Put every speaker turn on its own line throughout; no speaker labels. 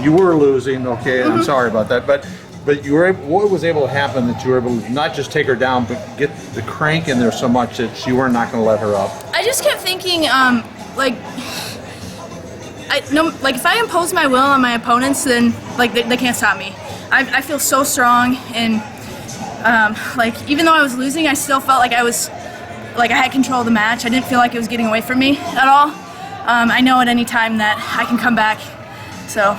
You were losing, okay, and I'm sorry about that, but you were able, what was able to happen that you were able to not just take her down, but get the crank in there so much that you were not going to let her up?
I just kept thinking, like if I impose my will on my opponents, then like they can't stop me. I feel so strong, and like even though I was losing, I still felt like I had control of the match. I didn't feel like it was getting away from me at all. I know at any time that I can come back. So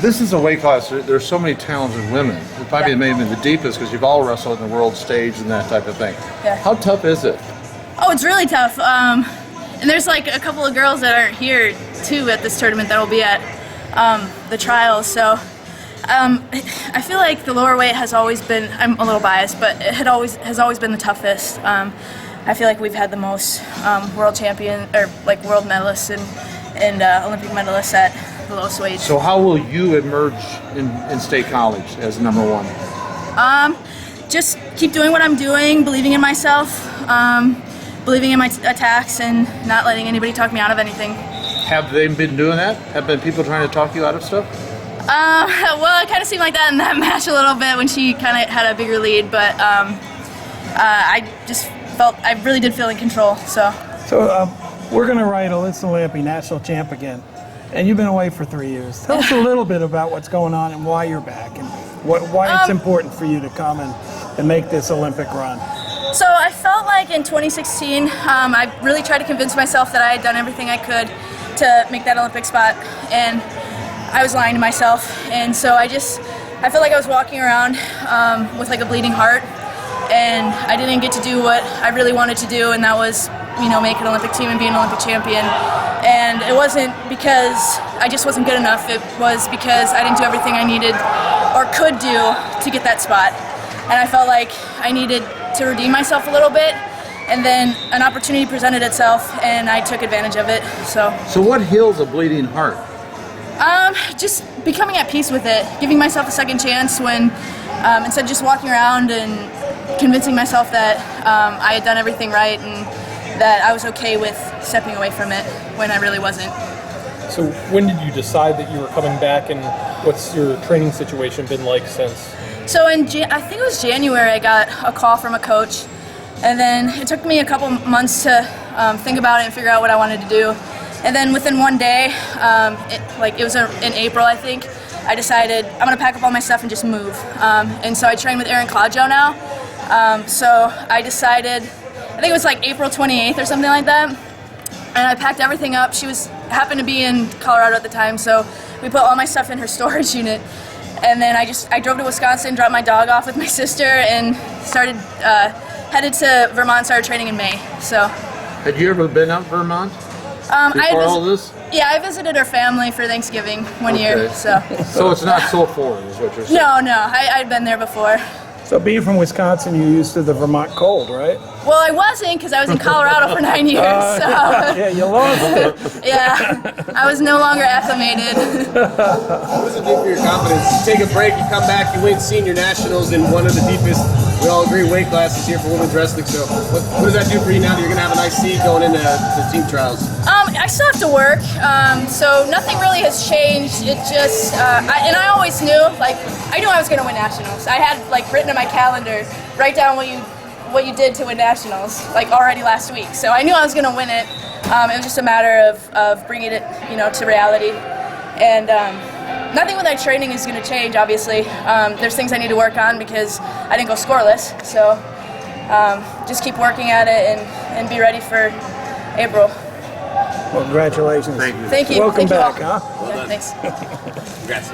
this is a weight class. There's so many talented women. It probably maybe the deepest because you've all wrestled in the world stage and that type of thing.
Yeah.
How tough is it?
Oh, it's really tough. And there's like a couple of girls that are here too at this tournament that will be at the trials. So I feel like the lower weight has always been, I'm a little biased, but it has always been the toughest. I feel like we've had the most world champion, or like world medalists and Olympic medalists at the lowest weight.
So how will you emerge in state college as number one?
Just keep doing what I'm doing, believing in myself, believing in my attacks, and not letting anybody talk me out of anything.
Have they been doing that? Have been people trying to talk you out of stuff?
Well, it kind of seemed like that in that match a little bit when she kind of had a bigger lead, but I just felt, I really did feel in control. So
we're going to write Alyssa Lampe, national champ again, and you've been away for 3 years. Tell us a little bit about what's going on and why you're back, and why it's important for you to come and make this Olympic run.
So I felt like in 2016, I really tried to convince myself that I had done everything I could to make that Olympic spot, and I was lying to myself. And so I felt like I was walking around with like a bleeding heart, and I didn't get to do what I really wanted to do, and that was, make an Olympic team and be an Olympic champion. And it wasn't because I just wasn't good enough, it was because I didn't do everything I needed or could do to get that spot. And I felt like I needed to redeem myself a little bit, and then an opportunity presented itself, and I took advantage of it. So
what heals a bleeding heart?
Just becoming at peace with it, giving myself a second chance when, instead of just walking around and convincing myself that I had done everything right and that I was okay with stepping away from it when I really wasn't.
So when did you decide that you were coming back, and what's your training situation been like since?
So I think it was January, I got a call from a coach, and then it took me a couple months to think about it and figure out what I wanted to do. And then within one day, it was in April, I think, I decided I'm going to pack up all my stuff and just move. And so I train with Erin Claudio now. So I decided, I think it was like April 28th or something like that, and I packed everything up. She happened to be in Colorado at the time, so we put all my stuff in her storage unit. And then I drove to Wisconsin, dropped my dog off with my sister, and headed to Vermont, started training in May. So.
Had you ever been out Vermont? Before all this?
Yeah, I visited her family for Thanksgiving one year. So
it's not so foreign, is what you're saying?
No, I'd been there before.
So being from Wisconsin, you're used to the Vermont cold, right?
Well, I wasn't, because I was in Colorado for 9 years. So.
Yeah, you lost it.
Yeah, I was no longer acclimated.
What does it do for your confidence? You take a break, you come back, you win senior nationals in one of the deepest, we all agree, weight classes here for women's wrestling. So what does that do for you now that you're going to have a nice seed going into the team trials?
I still have to work, so nothing really has changed. It just, I always knew, I knew I was going to win nationals. I had written in my calendar, write down what you did to win nationals, already last week. So I knew I was going to win it. It was just a matter of bringing it, to reality. And nothing with my training is going to change, obviously. There's things I need to work on because I didn't go scoreless. So just keep working at it and be ready for April.
Well, congratulations.
Thank you.
Thank you.
Welcome
Thank you
back,
all.
huh?
Yeah, thanks.
Congrats.